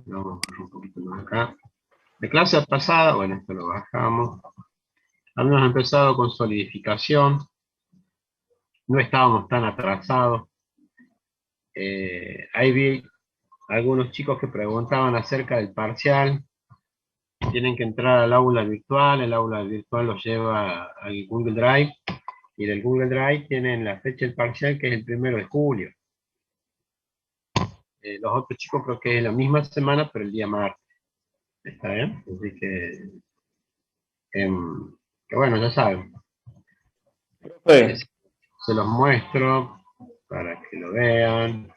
Vamos a bajar un poquito más acá. La clase pasada, bueno, esto lo bajamos. Habíamos empezado con solidificación. No estábamos tan atrasados. Ahí vi algunos chicos que preguntaban acerca del parcial. Tienen que entrar al aula virtual. El aula virtual los lleva al Google Drive. Y del Google Drive tienen la fecha del parcial, que es el 1 de julio. Los otros chicos creo que es la misma semana, pero el día martes. ¿Está bien? Así que bueno, ya saben. Profe, Se los muestro para que lo vean.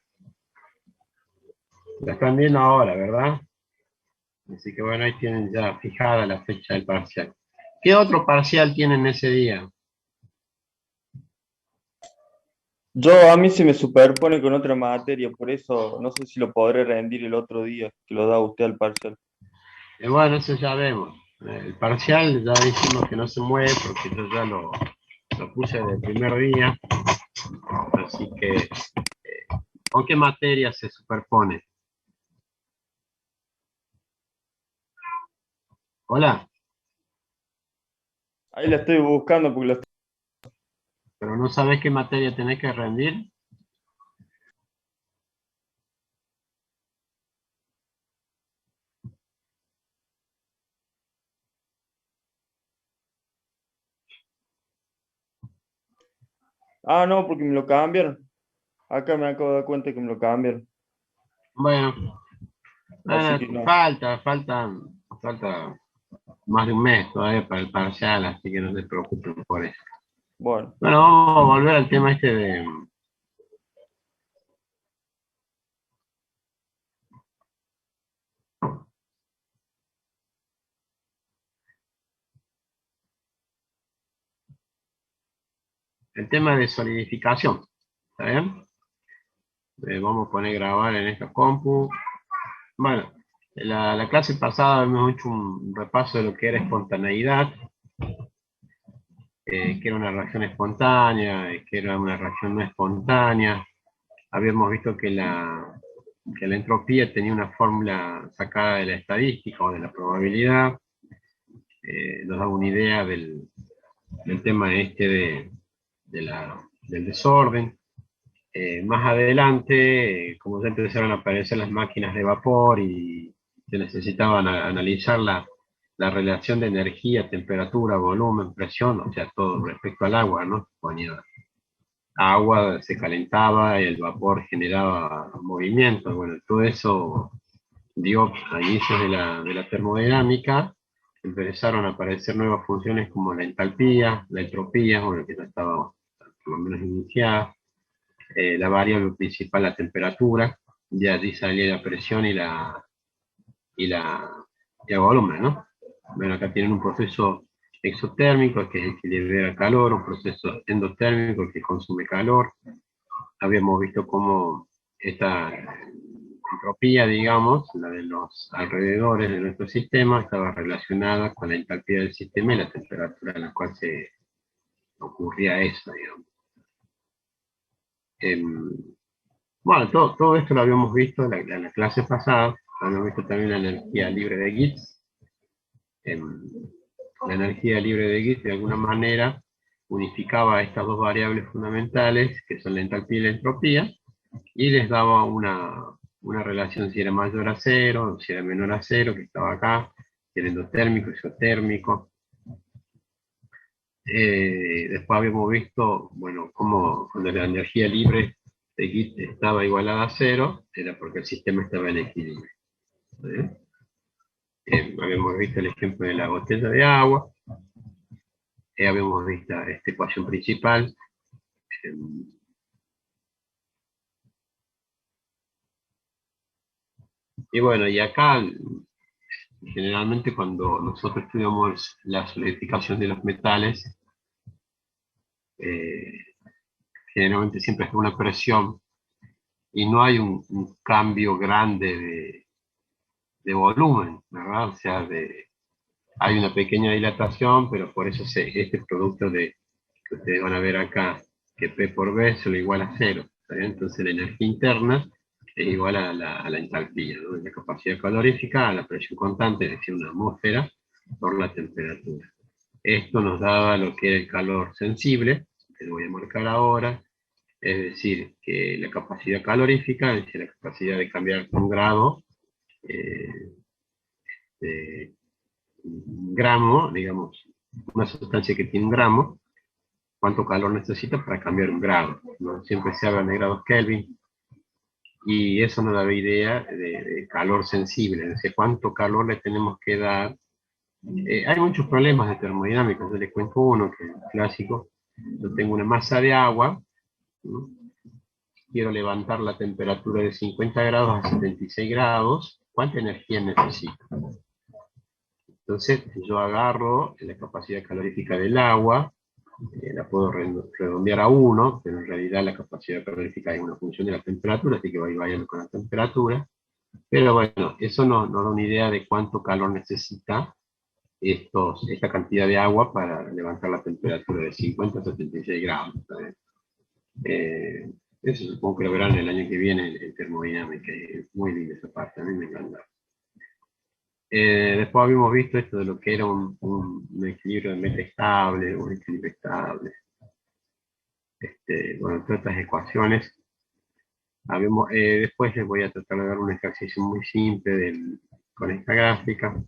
Lo están viendo ahora, ¿verdad? Así que bueno, ahí tienen ya fijada la fecha del parcial. ¿Qué otro parcial tienen ese día? a mí se me superpone con otra materia, por eso no sé si lo podré rendir el otro día que lo da usted al parcial. Bueno, eso ya vemos. El parcial ya dijimos que no se mueve porque yo ya lo puse del primer día. Así que, ¿con qué materia se superpone? Hola, Ahí la estoy buscando porque pero no sabes qué materia tenés que rendir. Ah, no, porque me lo cambiaron. Acá me acabo de dar cuenta que me lo cambiaron. Bueno, Así que no. falta más de un mes todavía para el parcial, así que no se preocupen por eso. Bueno, Bueno, vamos a volver al tema este de el tema de solidificación. ¿Está bien? Vamos a poner grabar en esta compu. Bueno, la clase pasada hemos hecho un repaso de lo que era espontaneidad, que era una reacción espontánea, que era una reacción no espontánea. Habíamos visto que la entropía tenía una fórmula sacada de la estadística o de la probabilidad. Nos da una idea del tema este del desorden. Más adelante, como ya empezaron a aparecer las máquinas de vapor y se necesitaban analizar la relación de energía, temperatura, volumen, presión, o sea, todo respecto al agua, ¿no? Ponía agua, se calentaba y el vapor generaba movimiento. Bueno, todo eso dio a inicios de la termodinámica, empezaron a aparecer nuevas funciones como la entalpía, la entropía, bueno, que ya estaba por lo menos iniciada, la variable principal, la temperatura, de allí salía la presión y el volumen, ¿no? Bueno, acá tienen un proceso exotérmico, que es el que libera calor, un proceso endotérmico, que consume calor. Habíamos visto cómo esta entropía, digamos, la de los alrededores de nuestro sistema, estaba relacionada con la entalpía del sistema y la temperatura en la cual se ocurría eso, digamos. Em, Bueno, todo esto lo habíamos visto en la clase pasada, habíamos visto también la energía libre de Gibbs. La energía libre de Gibbs de alguna manera unificaba estas dos variables fundamentales, que son la entalpía y la entropía, y les daba una relación si era mayor a cero, si era menor a cero, que estaba acá, si era endotérmico, isotérmico. Después habíamos visto, bueno, cómo cuando la energía libre de Gibbs estaba igualada a cero, era porque el sistema estaba en equilibrio. ¿Eh? Habíamos visto el ejemplo de la botella de agua, habíamos visto esta ecuación principal. eh, y bueno, y acá generalmente cuando nosotros estudiamos la solidificación de los metales, eh, generalmente siempre está una presión y no hay un cambio grande de volumen, ¿verdad? O sea, hay una pequeña dilatación, pero por eso este producto que ustedes van a ver acá, que P por B solo igual a cero. ¿Está bien? Entonces la energía interna es igual a la entalpía, ¿no? La capacidad calorífica a la presión constante, es decir, una atmósfera, por la temperatura. Esto nos daba lo que era el calor sensible, que lo voy a marcar ahora, es decir, que la capacidad calorífica, es decir, la capacidad de cambiar un grado, de un gramo, digamos, una sustancia que tiene un gramo, cuánto calor necesita para cambiar un grado, ¿no? Siempre se habla de grados Kelvin, y eso nos da idea de calor sensible, es decir, cuánto calor le tenemos que dar. Hay muchos problemas de termodinámica, yo les cuento uno que es clásico. Yo tengo una masa de agua, ¿no? Quiero levantar la temperatura de 50 grados a 76 grados, ¿cuánta energía necesito? Entonces yo agarro la capacidad calorífica del agua, la puedo redondear a 1, pero en realidad la capacidad calorífica es una función de la temperatura, así que voy variando con la temperatura. Pero bueno, eso nos da una idea de cuánto calor necesita esta cantidad de agua para levantar la temperatura de 50 a 76 grados. Eso supongo que lo verán el año que viene en termodinámica, es muy linda esa parte, a mí me encanta. Después habíamos visto esto de lo que era un equilibrio de meta estable, un equilibrio estable. Bueno, todas estas ecuaciones. Después les voy a tratar de dar un ejercicio muy simple con esta gráfica.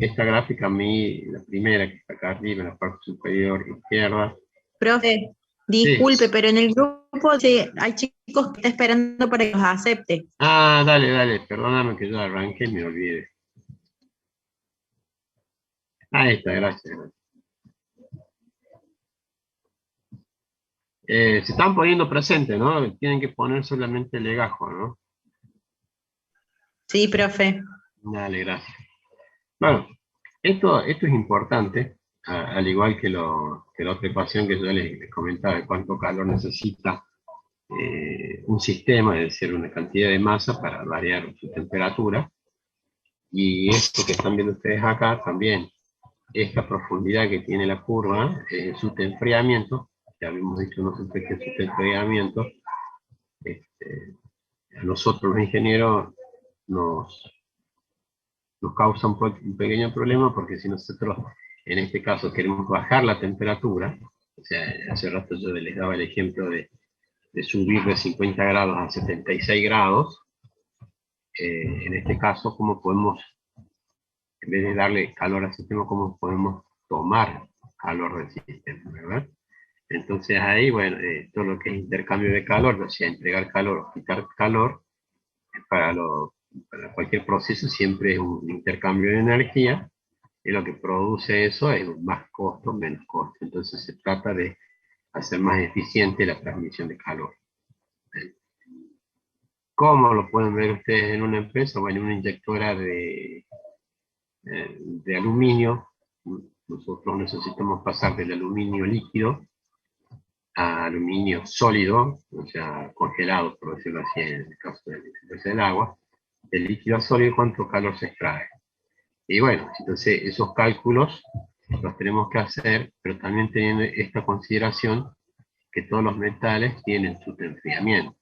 Esta gráfica a mí, la primera que está acá arriba en la parte superior izquierda. Profe, Sí. disculpe, pero en el grupo hay chicos que están esperando para que los acepte. Ah, dale, perdóname que yo arranqué y me olvidé. Ahí está, gracias. Se están poniendo presentes, ¿no? Tienen que poner solamente el legajo, ¿no? Sí, profe. Dale, gracias. Bueno, esto es importante, al igual que la otra ecuación que yo les comentaba, de cuánto calor necesita un sistema, es decir, una cantidad de masa para variar su temperatura. Y esto que están viendo ustedes acá también, esta profundidad que tiene la curva, su enfriamiento, ya habíamos dicho nosotros que su enfriamiento, a nosotros los ingenieros nos causa un pequeño problema, porque si nosotros en este caso queremos bajar la temperatura, o sea, hace rato yo les daba el ejemplo de subir de 50 grados a 76 grados, en este caso, ¿cómo podemos, en vez de darle calor al sistema, cómo podemos tomar calor del sistema, ¿verdad? Entonces ahí, bueno, todo lo que es intercambio de calor, o sea, entregar calor o quitar calor, para cualquier proceso siempre es un intercambio de energía, y lo que produce eso es más costo, menos costo. Entonces se trata de hacer más eficiente la transmisión de calor. ¿Cómo lo pueden ver ustedes en una empresa? Bueno, en una inyectora de aluminio. Nosotros necesitamos pasar del aluminio líquido a aluminio sólido, o sea, congelado, por decirlo así, en el caso del agua. Del líquido a sólido, ¿cuánto calor se extrae? Y bueno, entonces esos cálculos los tenemos que hacer, pero también teniendo esta consideración que todos los metales tienen su enfriamiento.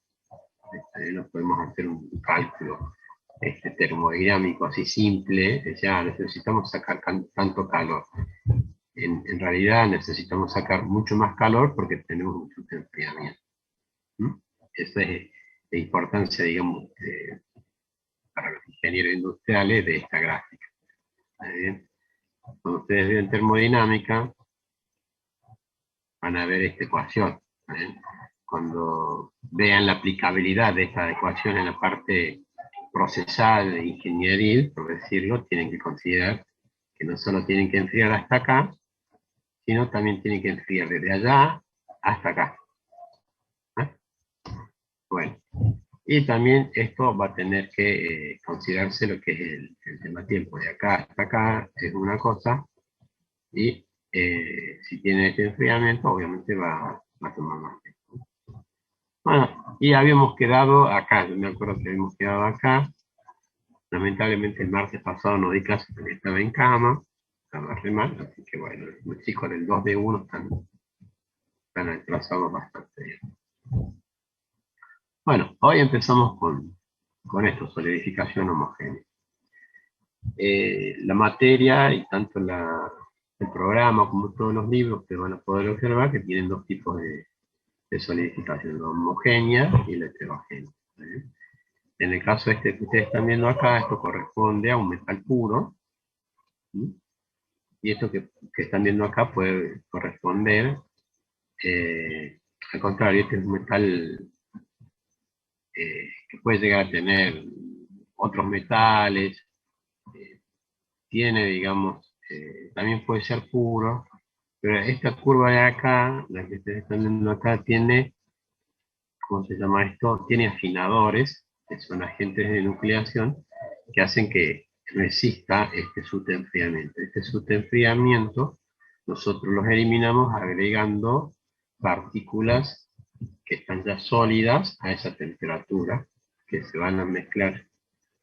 No podemos hacer un cálculo termodinámico así simple, ya necesitamos sacar tanto calor. En realidad necesitamos sacar mucho más calor porque tenemos mucho enfriamiento. Esa es la importancia, digamos, para los ingenieros industriales de esta gráfica. Cuando ustedes ven termodinámica, van a ver esta ecuación. Cuando vean la aplicabilidad de esta ecuación en la parte procesal e ingenieril, por decirlo, tienen que considerar que no solo tienen que enfriar hasta acá, sino también tienen que enfriar desde allá hasta acá. Bueno, y también esto va a tener que considerarse lo que es el tema tiempo. De acá hasta acá es una cosa, y si tiene este enfriamiento, obviamente va a tomar más tiempo. Bueno, y habíamos quedado acá, yo me acuerdo que habíamos quedado acá. Lamentablemente el martes pasado no di clase porque estaba en cama, estaba re mal, así que bueno, los chicos del 2D1 están atrasados bastante bien. Bueno, hoy empezamos con esto, solidificación homogénea. La materia y tanto el programa como todos los libros que van a poder observar que tienen dos tipos de solidificación, la homogénea y la heterogénea. En el caso este que ustedes están viendo acá, esto corresponde a un metal puro, ¿sí? Y esto que están viendo acá puede corresponder, al contrario, este es un metal que puede llegar a tener otros metales, tiene, digamos, también puede ser puro, pero esta curva de acá, la que ustedes están viendo acá, tiene, ¿cómo se llama esto? Tiene afinadores, que son agentes de nucleación, que hacen que resista este subenfriamiento. Este subenfriamiento nosotros los eliminamos agregando partículas que están ya sólidas a esa temperatura, que se van a mezclar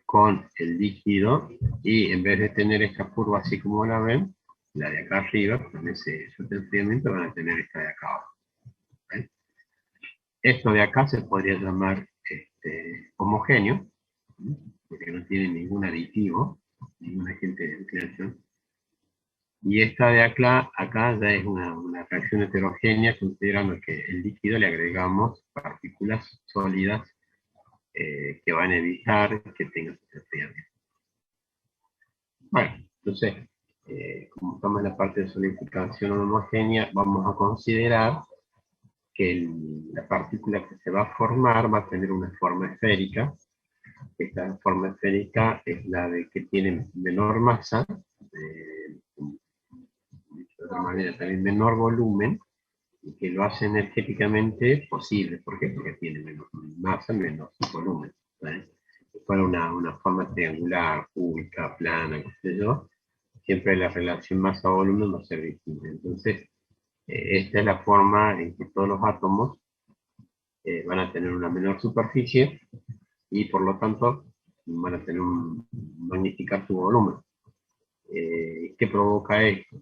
con el líquido, y en vez de tener esta curva así como la ven, la de acá arriba, con ese subenfriamiento van a tener esta de acá abajo. ¿Ven? Esto de acá se podría llamar homogéneo, porque no tiene ningún aditivo, ningún agente de nucleación. Y esta de acá ya es una reacción heterogénea, considerando que el líquido le agregamos partículas sólidas que van a evitar que tenga subenfriamiento. Bueno, entonces, como estamos en la parte de solidificación homogénea, vamos a considerar que la partícula que se va a formar va a tener una forma esférica. Esta forma esférica es la de que tiene menor masa, de otra manera también menor volumen, y que lo hace energéticamente posible. ¿Por qué? Porque tiene menos masa, menos volumen. ¿Vale? Si fuera una forma triangular, cúbica, plana, qué sé yo, siempre la relación masa-volumen va a ser distinta. Entonces, esta es la forma en que todos los átomos van a tener una menor superficie y por lo tanto van a tener magnificar su volumen. ¿Qué provoca esto?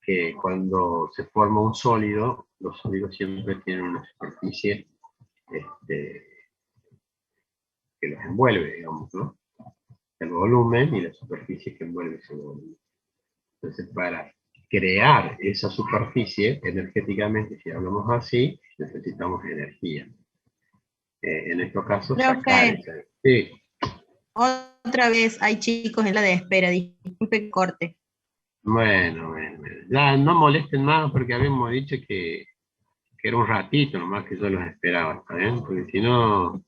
Que cuando se forma un sólido, los sólidos siempre tienen una superficie que los envuelve, digamos, ¿no? El volumen y la superficie que envuelve ese volumen. Entonces, para crear esa superficie energéticamente, si hablamos así, necesitamos energía. En estos casos, sacar Profe, esa. Sí, otra vez hay chicos en la de espera, disculpe que corte. bueno. Ya no molesten más porque habíamos dicho que era un ratito nomás que yo los esperaba, ¿está bien? Porque si no,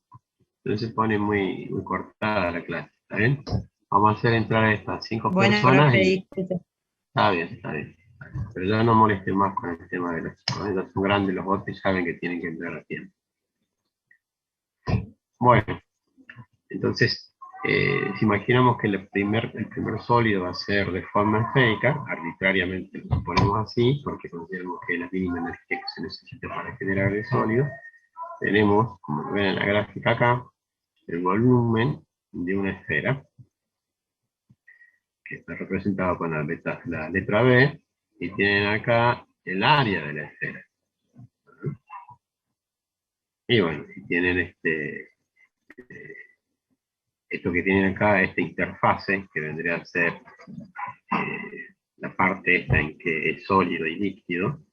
no se pone muy cortada la clase, ¿está bien? Vamos a hacer entrar a estas 5 Bueno, personas profe, y disculpe. está bien, está bien. Pero ya no molesten más con el tema de los chicos, ya son grandes los otros y saben que tienen que entrar a tiempo. Bueno, entonces, si imaginamos que el primer sólido va a ser de forma esférica, arbitrariamente lo ponemos así, porque consideramos que es la mínima energía que se necesita para generar el sólido, tenemos, como ven en la gráfica acá, el volumen de una esfera, que está representado con la letra B, y tienen acá el área de la esfera. Y bueno, si tienen esto que tienen acá, esta interfase, que vendría a ser la parte esta en que es sólido y líquido,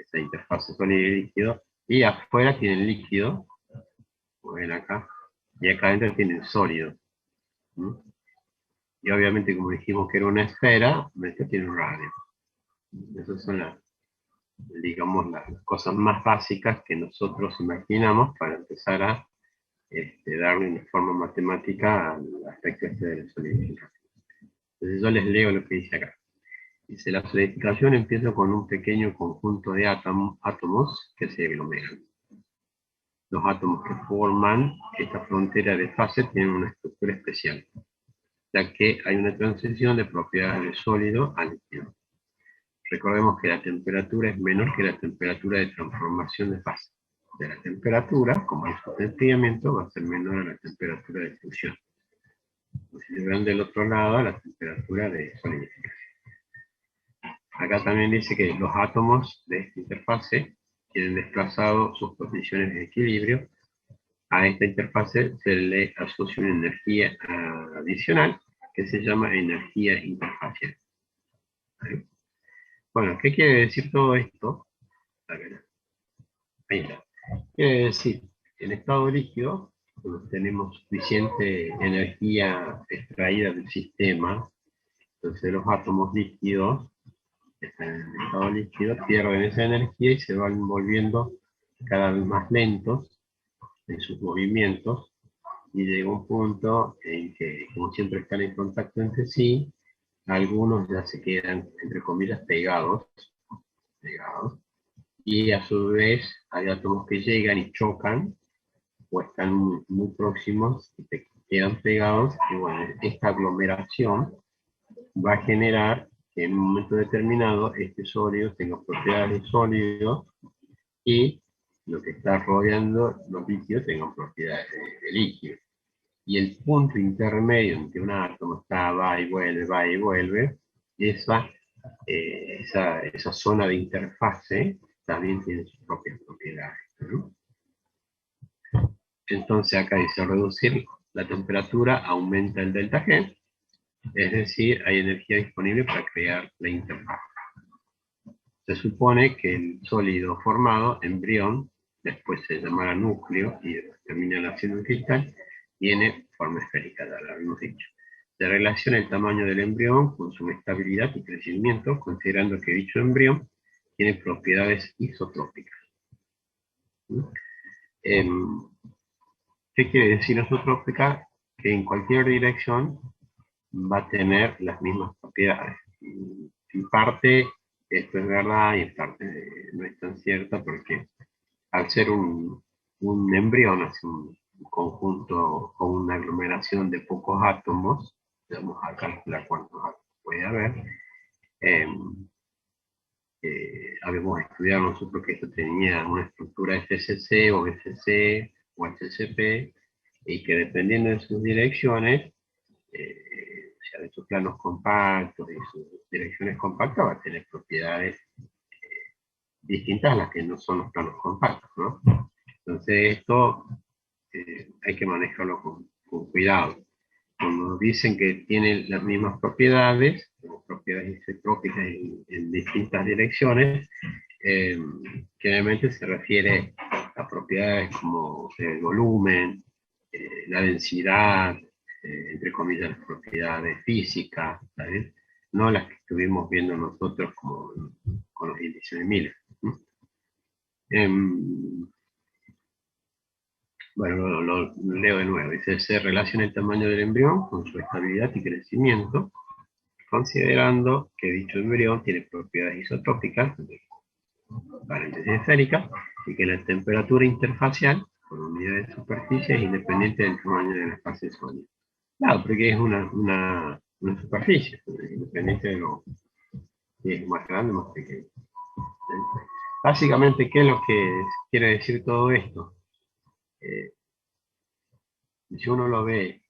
esa interfase sólido y líquido, y afuera tienen líquido, como ven acá, y acá adentro tienen sólido. ¿No? Y obviamente, como dijimos que era una esfera, esto tiene un radio. Esas son digamos, las cosas más básicas que nosotros imaginamos para empezar a darle una forma matemática al aspecto de la solidificación. Entonces yo les leo lo que dice acá. Dice, la solidificación empieza con un pequeño conjunto de átomos que se aglomeran. Los átomos que forman esta frontera de fase tienen una estructura especial, ya que hay una transición de propiedades de sólido a líquido. Recordemos que la temperatura es menor que la temperatura de transformación de fase. De la temperatura, como es su enfriamiento, va a ser menor a la temperatura de fusión. Si le ven del otro lado, a la temperatura de solidificación. Acá también dice que los átomos de esta interfase tienen desplazado sus posiciones de equilibrio, a esta interfase se le asocia una energía adicional que se llama energía interfacial. ¿Vale? Bueno, ¿qué quiere decir todo esto? A ver, ahí está. Quiere decir que en estado líquido, cuando tenemos suficiente energía extraída del sistema, entonces los átomos líquidos que están en el estado líquido pierden esa energía y se van volviendo cada vez más lentos en sus movimientos, y llega un punto en que, como siempre están en contacto entre sí, algunos ya se quedan, entre comillas, pegados, y a su vez hay átomos que llegan y chocan, o están muy próximos y te quedan pegados, y bueno, esta aglomeración va a generar que en un momento determinado este sólido tenga propiedades de sólido y lo que está rodeando los líquidos tenga propiedades de líquido. Y el punto intermedio en que un átomo está, va y vuelve, esa zona de interfase también tiene sus propias propiedades, ¿no? Entonces acá dice reducir la temperatura, aumenta el delta G, es decir, hay energía disponible para crear la interfaz. Se supone que el sólido formado, embrión, después se llamará núcleo y termina siendo un cristal, tiene forma esférica, ya lo habíamos dicho. Se relaciona el tamaño del embrión con su estabilidad y crecimiento, considerando que dicho embrión tiene propiedades isotrópicas. ¿Qué quiere decir isotrópica? Que en cualquier dirección va a tener las mismas propiedades. En parte esto es verdad y en parte no es tan cierto, porque al ser un embrión, es un conjunto o una aglomeración de pocos átomos, vamos a calcular cuántos átomos puede haber. Habíamos estudiado nosotros que esto tenía una estructura FCC o SC o HCP, y que dependiendo de sus direcciones, o sea, de sus planos compactos y sus direcciones compactas, va a tener propiedades distintas a las que no son los planos compactos, ¿no? Entonces esto hay que manejarlo con cuidado. Cuando dicen que tienen las mismas propiedades, como propiedades isotrópicas en distintas direcciones, generalmente se refiere a propiedades como el volumen, la densidad, entre comillas, las propiedades físicas, ¿sabes? No las que estuvimos viendo nosotros como con los índices de Miller. Bueno, lo leo de nuevo. Dice, se relaciona el tamaño del embrión con su estabilidad y crecimiento, considerando que dicho embrión tiene propiedades isotrópicas, paréntesis esféricas, y que la temperatura interfacial, por unidad de superficie, es independiente del tamaño de la fase sólida. Claro, porque es una superficie, independiente de lo que es más grande o más pequeño. Básicamente, ¿qué es lo que quiere decir todo esto? Si uno lo ve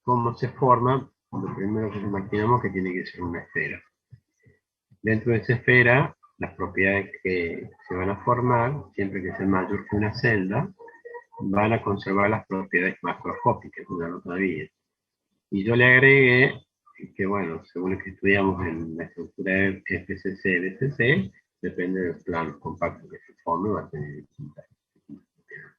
cómo se forma, lo primero que imaginamos que tiene que ser una esfera. Dentro de esa esfera, las propiedades que se van a formar, siempre que sea mayor que una celda, van a conservar las propiedades macroscópicas, ya lo sabía. Y yo le agregué que, bueno, según lo que estudiamos en la estructura de FCC, BCC, depende del plano compacto que se forme, va a tener distintas propiedades.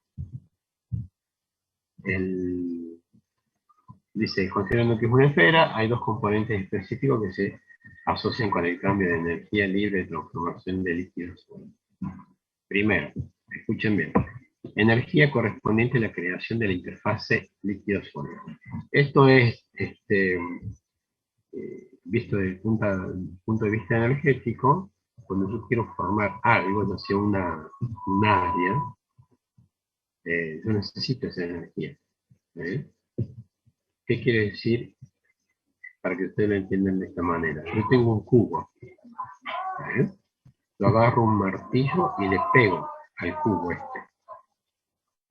Dice, considerando que es una esfera, hay dos componentes específicos que se asocian con el cambio de energía libre de transformación de líquidos. Primero, escuchen bien, energía correspondiente a la creación de la interfase líquido-sólido. Esto es, visto desde el punto de vista energético, cuando yo quiero formar algo, ya sea un área, yo necesito esa energía. ¿Qué quiere decir? Para que ustedes lo entiendan de esta manera. Yo tengo un cubo. Lo agarro un martillo y le pego al cubo este.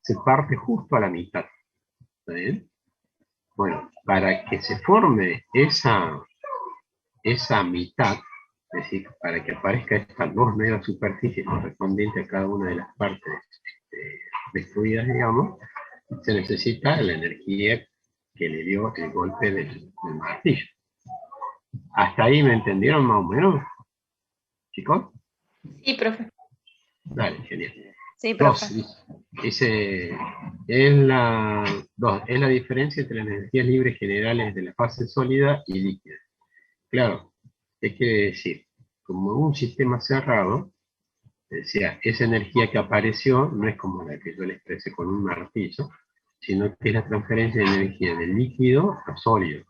Se parte justo a la mitad. ¿Está bien? Bueno, para que se forme esa mitad, Es decir, para que aparezca esta dos nuevas superficies correspondientes a cada una de las partes destruidas, digamos, se necesita la energía que le dio el golpe del martillo. ¿Hasta ahí me entendieron más o menos, chicos? Sí, profe. Dale, genial. Sí, Dos, profe. dice, es la diferencia entre las energías libres generales de la fase sólida y líquida. Claro, ¿qué quiere decir? Como un sistema cerrado, decía, esa energía que apareció no es como la que yo le expresé con un martillo, sino que es la transferencia de energía del líquido a sólido.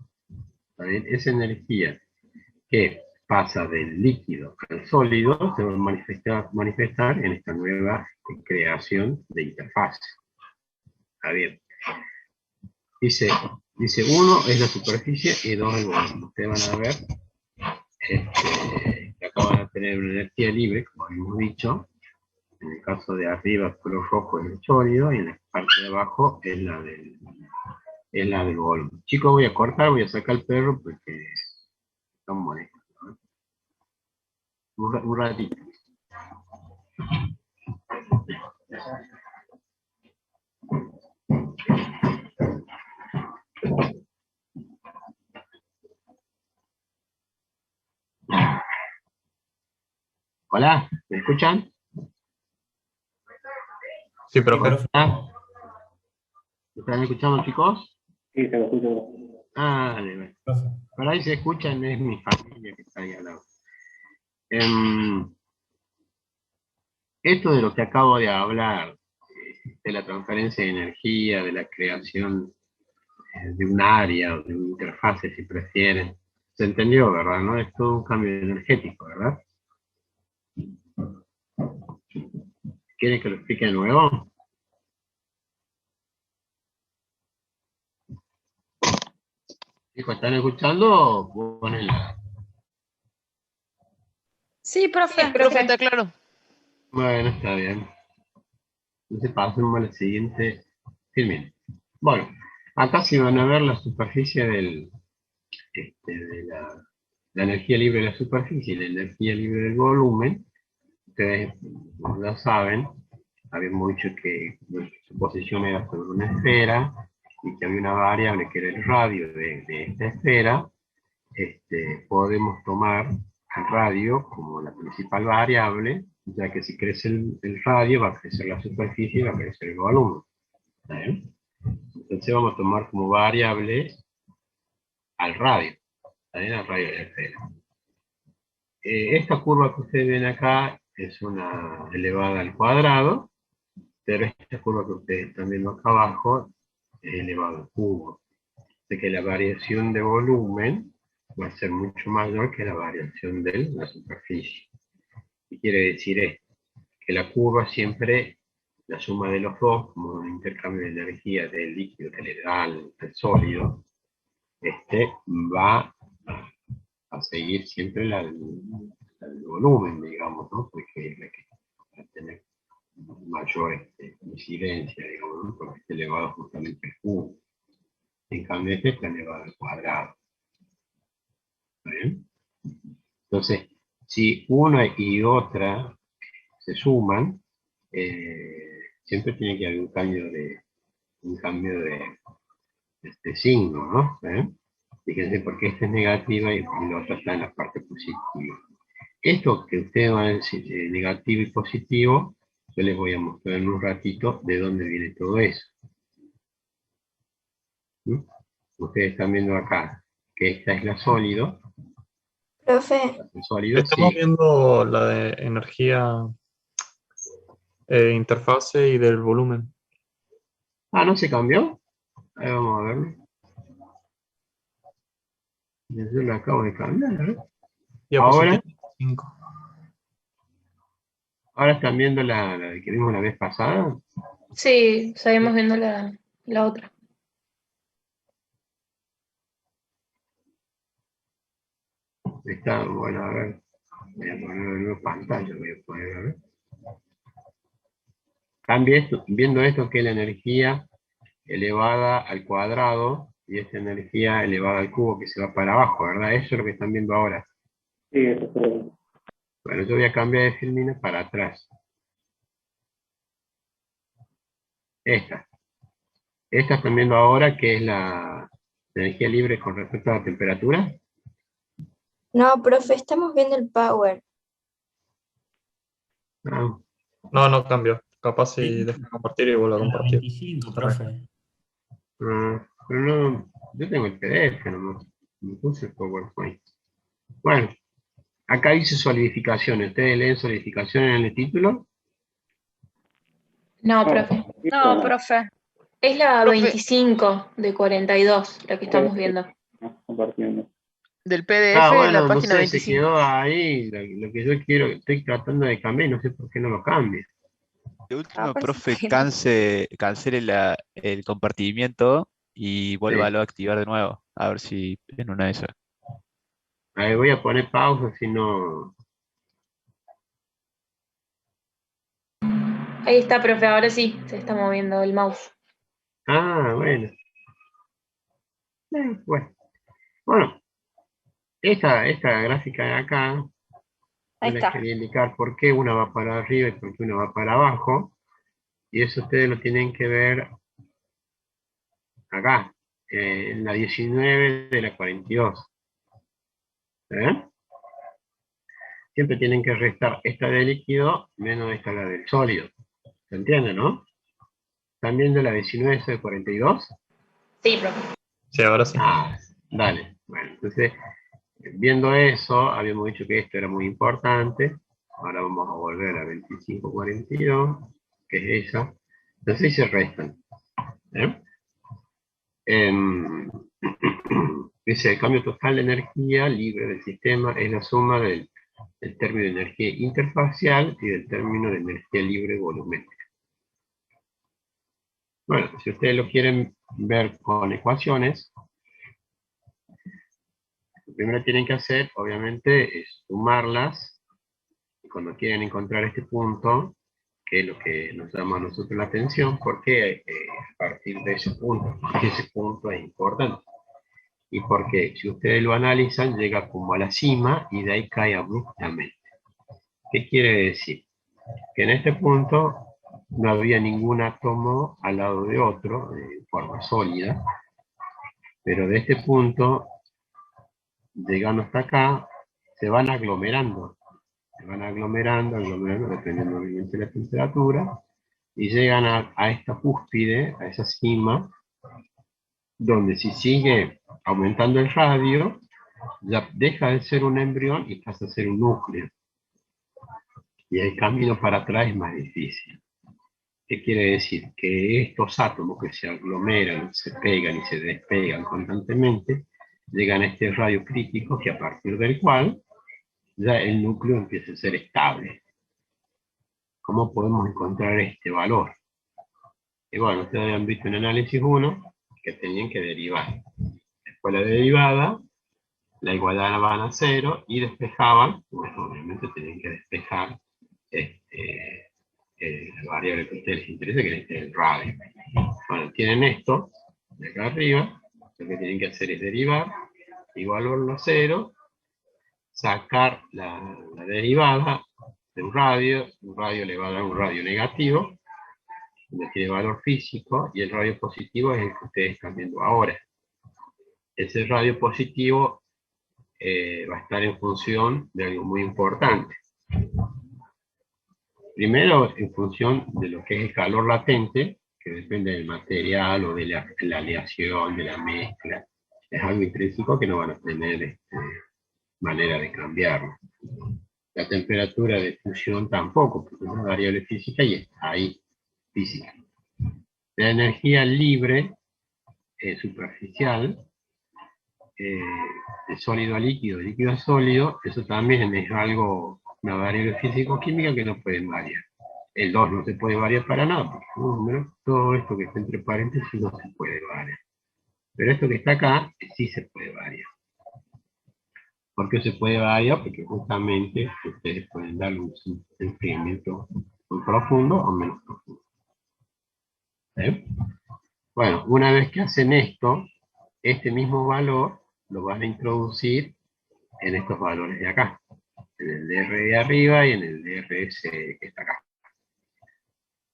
¿Está bien? Esa energía que pasa del líquido al sólido se va a manifestar en esta nueva creación de interfaz. Está bien. Dice 1 es la superficie y 2 el volumen. Ustedes van a ver que acá van a tener una energía libre, como habíamos dicho. En el caso de arriba, el color rojo es el sólido y en la parte de abajo es la del volumen. Chicos, voy a cortar, voy a sacar el perro porque están molestos, ¿no? Un ratito. Hola, ¿me escuchan? Sí, profe. ¿Ah? ¿Me están escuchando, chicos? Sí, se lo escucho. Ah, vale. Por ahí se escuchan, es mi familia que está ahí al lado. Esto de lo que acabo de hablar, de la transferencia de energía, de la creación de un área o de una interfase, si prefieren, se entendió, ¿verdad? ¿No? Es todo un cambio energético, ¿verdad? ¿Quieren que lo explique de nuevo? Chicos, ¿están escuchando? Ponenla. Sí, profe. Profe, está claro. Bueno, está bien. Entonces pasemos a la siguiente. Filmen. Bueno, acá sí van a ver la superficie de la energía libre de la superficie y la energía libre del volumen. Ustedes ya saben, habíamos dicho que su posición era sobre una esfera y que había una variable que era el radio de esta esfera. Podemos tomar el radio como la principal variable, ya que si crece el radio va a crecer la superficie y va a crecer el volumen. ¿Está bien? Entonces vamos a tomar como variable al radio. ¿Está bien? Al radio de la esfera. Esta curva que ustedes ven acá es una elevada al cuadrado, pero esta curva que ustedes están viendo acá abajo es elevada al cubo. De que la variación de volumen va a ser mucho mayor que la variación de la superficie. ¿Qué quiere decir esto? Que la curva siempre, la suma de los dos, como un intercambio de energía del líquido que le da al sólido, va a seguir siempre el volumen, digamos, ¿no? Porque es la que va a tener mayor incidencia, digamos, ¿no? Porque está elevado justamente al cubo. En cambio, este está elevado al cuadrado. ¿Está bien? Entonces, si una y otra se suman, siempre tiene que haber un cambio de signo, ¿no? Fíjense, porque esta es negativa y la otra está en la parte positiva. Esto que ustedes van a decir negativo y positivo, yo les voy a mostrar en un ratito de dónde viene todo eso. ¿Mm? Ustedes están viendo acá que esta es la sólido. Profe. El sólido, Estamos sí. viendo la de energía interfase y del volumen. Ah, ¿no se cambió? Ahí vamos a verlo. Yo lo acabo de cambiar, ¿no? Ahora, 5. ahora están viendo la que vimos la vez pasada. Sí, seguimos viendo la otra. Está, bueno, a ver. Voy a poner en una pantalla, voy a poner, a ver. Están viendo esto que es la energía elevada al cuadrado y esta energía elevada al cubo que se va para abajo, ¿verdad? Eso es lo que están viendo ahora. Sí, profe. Bueno, yo voy a cambiar de filmina para atrás. Esta. Esta están viendo ahora que es la energía libre con respecto a la temperatura. No, profe, estamos viendo el power. Ah, No, no cambió. Capaz si Sí. deja de compartir y vuelve a En la compartir. 25, profe. pero no, yo tengo el PDF, no puse el PowerPoint. Bueno, acá dice solidificación. ¿Ustedes leen solidificación en el título? No, profe. No, profe. Es la Profe. 25 de 42, la que estamos viendo. Compartiendo. Del PDF, Bueno, la no página sé, se 25. quedó ahí. Lo que yo quiero, estoy tratando de cambiar y no sé por qué no lo cambia. De último, parece profe, que no. cancele el compartimiento y vuélvalo a activar de nuevo. A ver si en una de esas. A ver, voy a poner pausa si no. Ahí está, profe, ahora sí, se está moviendo el mouse. Ah, bueno. Bueno. Bueno, esta gráfica de acá, yo Ahí les está. quería indicar por qué una va para arriba y por qué una va para abajo. Y eso ustedes lo tienen que ver acá, en la 19 de la 42. ¿Eh? Siempre tienen que restar esta de líquido menos esta la del sólido. ¿Se entiende, no? ¿Están viendo la 19 de 42? Sí, profe. Sí, ahora sí. Ah, dale. Bueno, entonces, viendo eso, habíamos dicho que esto era muy importante. Ahora vamos a volver a 2542, que es esa. Entonces se restan. ¿Eh? Dice, el cambio total de energía libre del sistema es la suma del término de energía interfacial y del término de energía libre volumétrica. Bueno, si ustedes lo quieren ver con ecuaciones, lo primero que tienen que hacer, obviamente, es sumarlas. Y cuando quieren encontrar este punto, que es lo que nos llama a nosotros la atención, porque a partir de ese punto, porque ese punto es importante. Y porque si ustedes lo analizan, llega como a la cima y de ahí cae abruptamente. ¿Qué quiere decir? Que en este punto no había ningún átomo al lado de otro, de forma sólida, pero de este punto, llegando hasta acá, se van aglomerando, dependiendo obviamente de la temperatura, y llegan a esta cúspide, a esa cima, donde si sigue aumentando el radio, ya deja de ser un embrión y pasa a ser un núcleo. Y el camino para atrás es más difícil. ¿Qué quiere decir? Que estos átomos que se aglomeran, se pegan y se despegan constantemente, llegan a este radio crítico que a partir del cual ya el núcleo empieza a ser estable. ¿Cómo podemos encontrar este valor? Y bueno, ustedes habían visto en análisis 1 que tenían que derivar. Después la derivada, la igualdad van a 0 y despejaban, bueno, obviamente tenían que despejar la variable que a ustedes les interesa, que es el radio. Bueno, tienen esto de acá arriba, lo que tienen que hacer es derivar, igualarlo a 0, sacar la derivada de un radio le va a dar un radio negativo, donde tiene valor físico, y el radio positivo es el que ustedes están viendo ahora. Ese radio positivo va a estar en función de algo muy importante. Primero, en función de lo que es el calor latente, que depende del material o de la aleación, de la mezcla. Es algo intrínseco que no van a tener manera de cambiarlo. La temperatura de fusión tampoco, porque es una variable física y está ahí, física. La energía libre, superficial, de sólido a líquido, de líquido a sólido, eso también es algo, una variable físico-química que no pueden variar. El 2 no se puede variar para nada, porque es un número, todo esto que está entre paréntesis no se puede variar. Pero esto que está acá, sí se puede variar. ¿Por qué se puede variar? Porque justamente ustedes pueden darle un enfriamiento muy profundo o menos profundo. ¿Eh? Bueno, una vez que hacen esto, este mismo valor lo van a introducir en estos valores de acá. en el DR de arriba y en el DRS que está acá.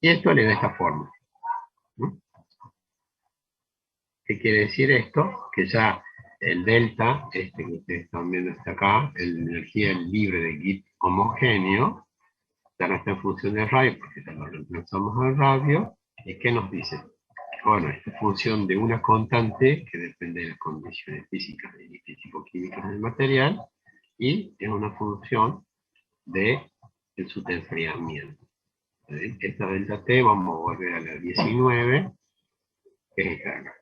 Y esto le da esta forma. ¿No? ¿Qué quiere decir esto? Que ya el delta, este que ustedes están viendo hasta acá, la energía libre de Git homogéneo, ya no está en función del radio, porque ya lo reemplazamos al radio. ¿Y qué nos dice? Bueno, esta función de una constante que depende de las condiciones físicas y físico-químicas del material, y es una función de su enfriamiento. Esta delta T vamos a volver a la 19, que es esta de acá.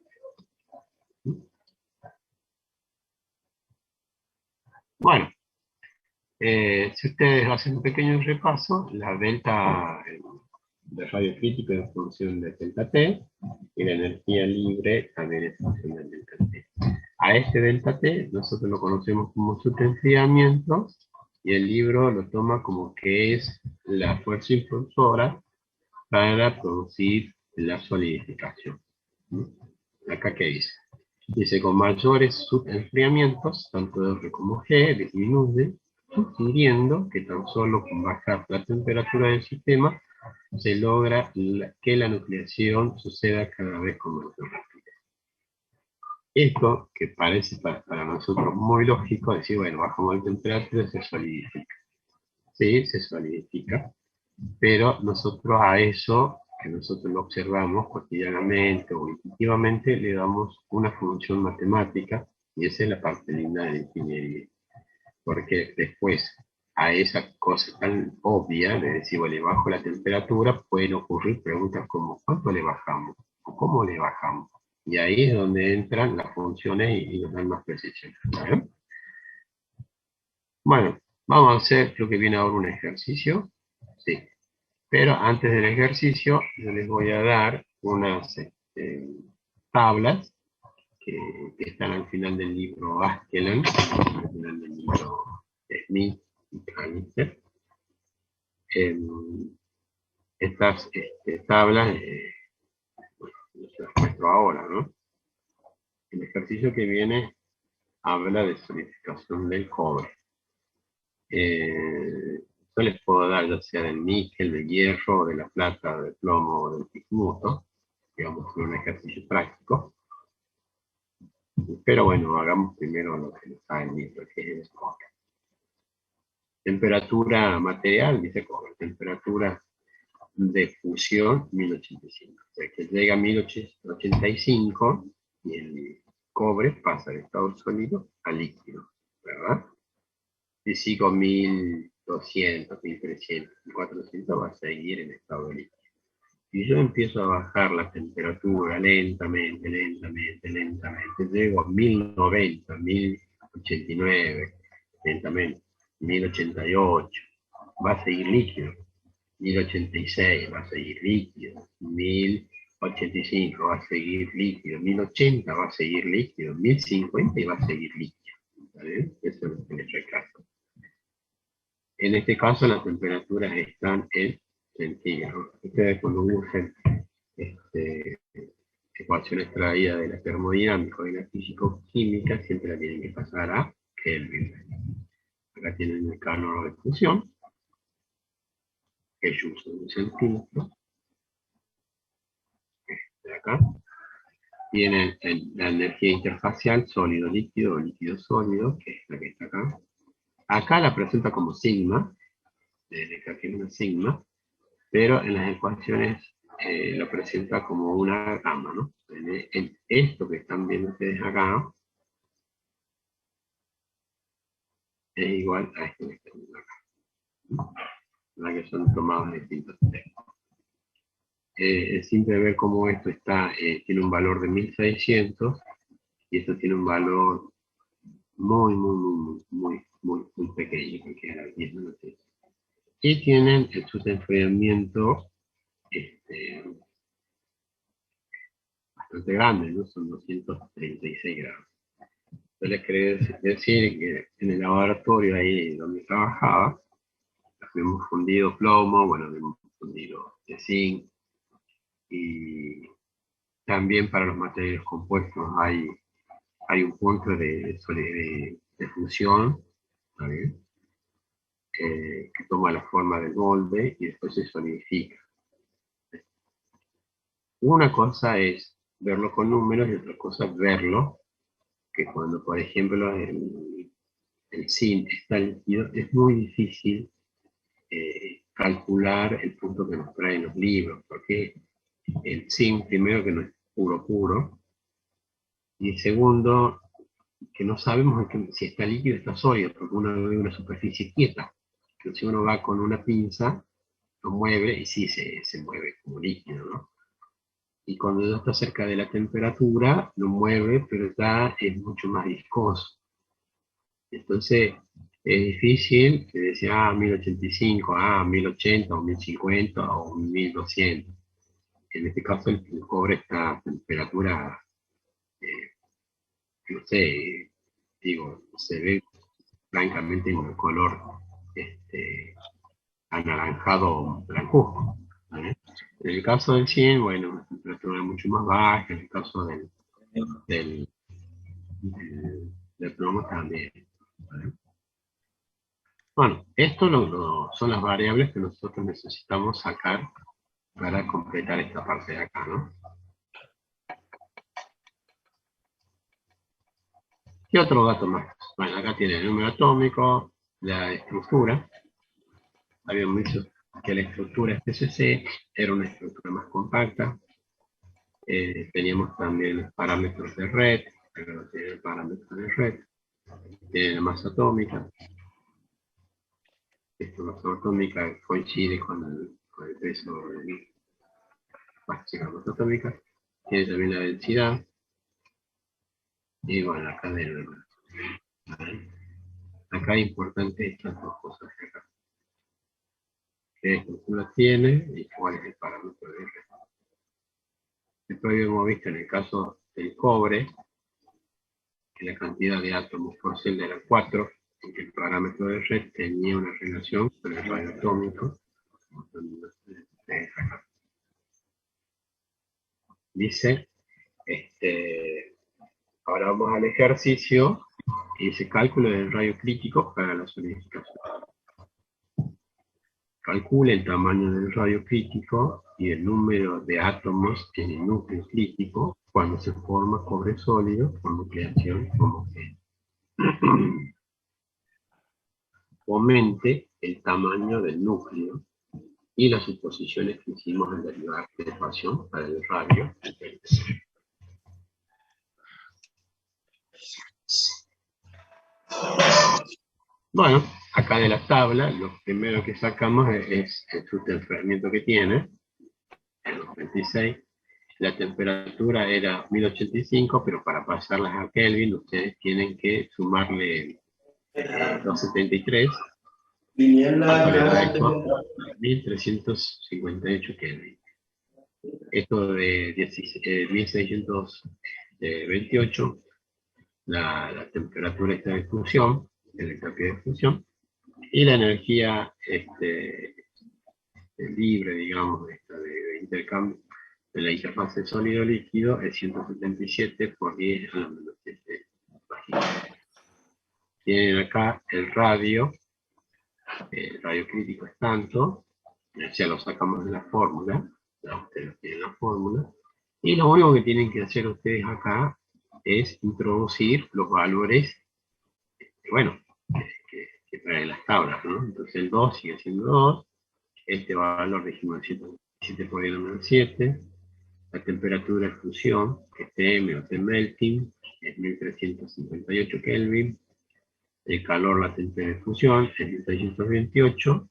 Bueno, si ustedes hacen un pequeño repaso, la delta de radio crítico es función de delta T, y la energía libre también es función del delta T. A este delta T nosotros lo conocemos como enfriamiento, y el libro lo toma como que es la fuerza impulsora para producir la solidificación. Acá qué dice. Dice, con mayores subenfriamientos, tanto R como G disminuye, sugiriendo que tan solo con bajar la temperatura del sistema se logra que la nucleación suceda cada vez con mayor rapidez. Esto, que parece para nosotros muy lógico, decir, bueno, bajamos la temperatura, se solidifica. Sí, se solidifica, pero nosotros a eso, que nosotros lo observamos cotidianamente o intuitivamente, le damos una función matemática, y esa es la parte linda de la ingeniería. Porque después, a esa cosa tan obvia, de decir, bueno, le bajo la temperatura, pueden ocurrir preguntas como, ¿cuánto le bajamos? ¿O cómo le bajamos? Y ahí es donde entran las funciones y nos dan más precisión. ¿Vale? Bueno, vamos a hacer, creo que viene ahora un ejercicio. Sí. Pero antes del ejercicio, yo les voy a dar unas tablas que están al final del libro Askeland, al final del libro Smith y Canister. Estas tablas las muestro ahora, ¿no? El ejercicio que viene habla de solidificación del cobre. Yo les puedo dar ya sea del níquel, del hierro, de la plata, del plomo o del bismuto, digamos, en un ejercicio práctico. Pero bueno, hagamos primero lo que está en el libro, que es el cobre. Temperatura material, dice cobre. Temperatura de fusión, 1085. O sea, que llega a 1085 y el cobre pasa de estado sólido a líquido, ¿verdad? Si sigo 1200, 1300, 1400, va a seguir en estado líquido. Si yo empiezo a bajar la temperatura lentamente, llego a 1090, 1089, lentamente, 1088, va a seguir líquido. 1086 va a seguir líquido, 1085 va a seguir líquido, 1080 va a seguir líquido, 1050 y va a seguir líquido. ¿Vale? Eso es lo que les recalco. En este caso las temperaturas están en centígrados. Ustedes cuando usen ecuación extraída de la termodinámica o de la físico-química siempre la tienen que pasar a Kelvin. Acá tienen el carnot de fusión, que yo uso un centímetro. De acá. Tienen la energía interfacial sólido-líquido o líquido-sólido, que es la que está acá. Acá la presenta como sigma, acá tiene una sigma, pero en las ecuaciones lo presenta como una gamma, ¿no? En esto que están viendo ustedes acá es igual a esto que están viendo acá, ¿no? La que son tomados de distintos textos. Es simple ver cómo esto está, tiene un valor de 1600 y esto tiene un valor muy pequeño, que era 10 minutos. Y tienen su enfriamiento bastante grande, ¿no? Son 236 grados. Yo les quería decir que en el laboratorio ahí donde trabajaba, habíamos fundido plomo, bueno, habíamos fundido zinc, y también para los materiales compuestos hay un punto de fusión, ¿está bien? que toma la forma del molde y después se solidifica. Una cosa es verlo con números y otra cosa es verlo, que cuando, por ejemplo, el zinc está líquido, es muy difícil calcular el punto que nos traen los libros, porque el zinc, primero, que no es puro, y segundo, que no sabemos si está líquido o está sólido, porque uno ve una superficie quieta. Pero si uno va con una pinza, lo mueve y sí se mueve como líquido, ¿no? Y cuando ya está cerca de la temperatura, lo mueve, pero ya es mucho más viscoso. Entonces, es difícil que decía, 1085, 1080, o 1050, o 1200. En este caso, el cobre está a temperatura, no sé, digo, se ve francamente en un color anaranjado blancuzco, ¿vale? En el caso del 100, bueno, una temperatura mucho más baja. En el caso del, del plomo también, ¿vale? Bueno, esto son las variables que nosotros necesitamos sacar para completar esta parte de acá, ¿no? ¿Qué otro dato más? Bueno, acá tiene el número atómico, la estructura. Habíamos dicho que la estructura SCC era una estructura más compacta. Teníamos también los parámetros de red, pero tiene el parámetro de red. Tiene la masa atómica. Esta masa atómica coincide con el peso de la masa atómica. Tiene también la densidad. Y bueno, la cadena. ¿Vale? Acá es importante estas dos cosas de acá. ¿Qué estructura tiene y cuál es el parámetro de red? Después habíamos visto en el caso del cobre que la cantidad de átomos por celda era 4, y que el parámetro de red tenía una relación con el radio atómico. Dice, ahora vamos al ejercicio y dice cálculo del radio crítico para la solidificación. Calcula el tamaño del radio crítico y el número de átomos en el núcleo crítico cuando se forma cobre sólido por nucleación homogénea. Aumente el tamaño del núcleo y las suposiciones que hicimos en derivar de ecuación para el radio. Bueno, acá de la tabla, lo primero que sacamos es el sustenfriamiento que tiene, el 26. La temperatura era 1085, pero para pasarlas a Kelvin, ustedes tienen que sumarle 273, dándole esto 1358 Kelvin. Esto de 1628, la temperatura está de fusión, el entropía de fusión, y la energía libre, digamos, de intercambio de la interfase sólido-líquido es 177 por 10 a la menos 7. Tienen acá el radio crítico es tanto, ya lo sacamos de la fórmula, ya ustedes tienen la fórmula, y lo único que tienen que hacer ustedes acá es introducir los valores, bueno, que traen las tablas, ¿no? Entonces el 2 sigue siendo 2, este valor dijimos 127 por 10 a la menos 7, la temperatura de fusión, que es Tm o T-melting, es 1358 Kelvin, el calor latente de fusión es 1628,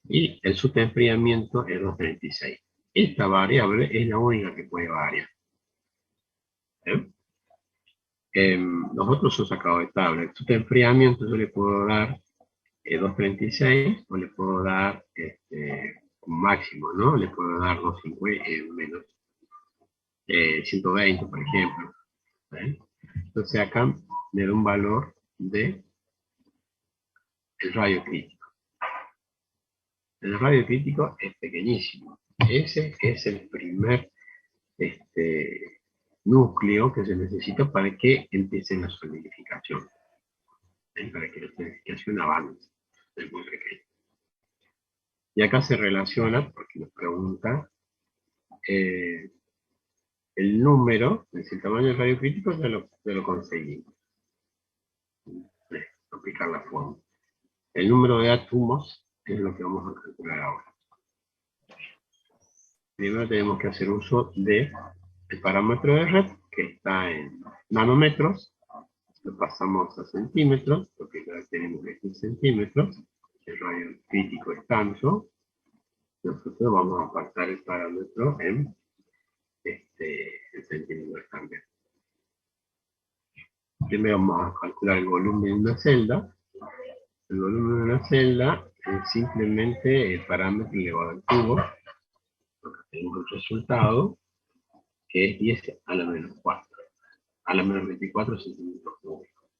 y el subenfriamiento es 236. Esta variable es la única que puede variar. Los otros son sacados de tabla. El subenfriamiento yo le puedo dar 236, o le puedo dar un máximo, ¿no? Le puedo dar 250, menos 120, por ejemplo. Entonces acá me da un valor de el radio crítico. El radio crítico es pequeñísimo. Ese es el primer núcleo que se necesita para que empiece la solidificación. Para que la solidificación avance. es muy pequeño. Y acá se relaciona, porque nos pregunta, el número, es decir, el tamaño del radio crítico, ya lo conseguimos. Aplicar la forma. El número de átomos es lo que vamos a calcular ahora. Primero tenemos que hacer uso del parámetro de red, que está en nanómetros. Lo pasamos a centímetros, porque ya tenemos que en centímetros. El radio crítico es tanto. Nosotros vamos a pasar el parámetro en centímetros también. Primero vamos a calcular el volumen de una celda. El volumen de una celda es simplemente el parámetro elevado al cubo, porque tenemos el resultado, que es 10 a la menos 4, a la menos 24 centímetros cúbicos.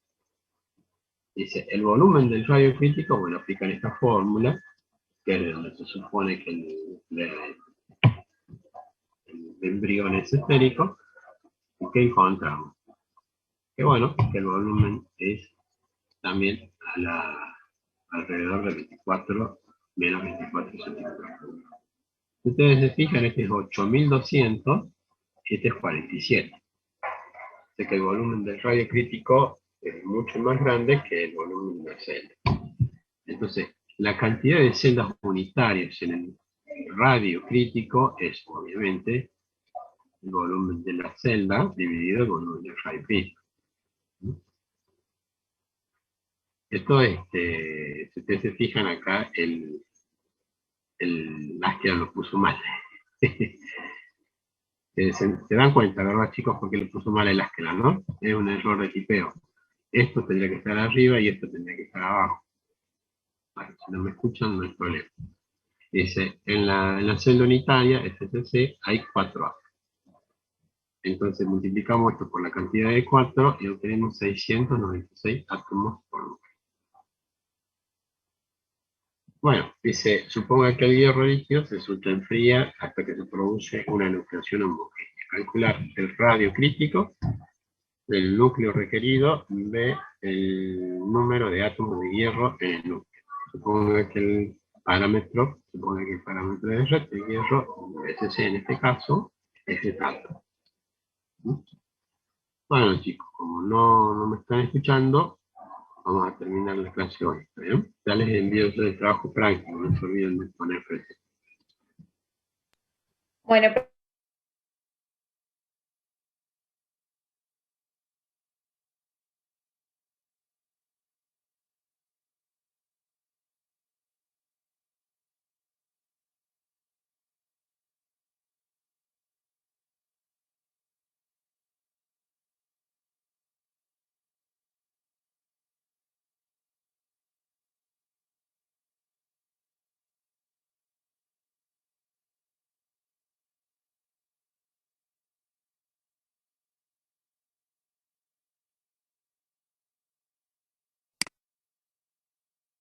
Dice, el volumen del radio crítico, bueno, aplican esta fórmula, que es donde se supone que el embrión es esférico, y que encontramos. Que bueno, que el volumen es también alrededor de 24, menos 24 centímetros cúbicos. Si ustedes se fijan, este es 8200, y este es 47. Así que el volumen del radio crítico es mucho más grande que el volumen de una celda. Entonces, la cantidad de celdas unitarias en el radio crítico es, obviamente, el volumen de la celda dividido el volumen del radio crítico. Esto, si ustedes se fijan acá, el Lasker lo puso mal. Se dan cuenta, ¿verdad, chicos? Porque le puso mal el Lasker, ¿no? Es un error de tipeo. Esto tendría que estar arriba y esto tendría que estar abajo. Vale, si no me escuchan, no hay problema. Dice, en la celda unitaria, SCC, hay 4 átomos. Entonces multiplicamos esto por la cantidad de 4 y obtenemos 696 átomos por número. Bueno, dice, suponga que el hierro líquido se enfría hasta que se produce una nucleación homogénea. Calcular el radio crítico del núcleo requerido de el número de átomos de hierro en el núcleo. Suponga que el parámetro de red de hierro, SC en este caso, es de tanto. Bueno, chicos, como no me están escuchando, vamos a terminar la clase hoy. ¿Está bien? Ya les envío el trabajo práctico, no se olviden de poner presente. Bueno,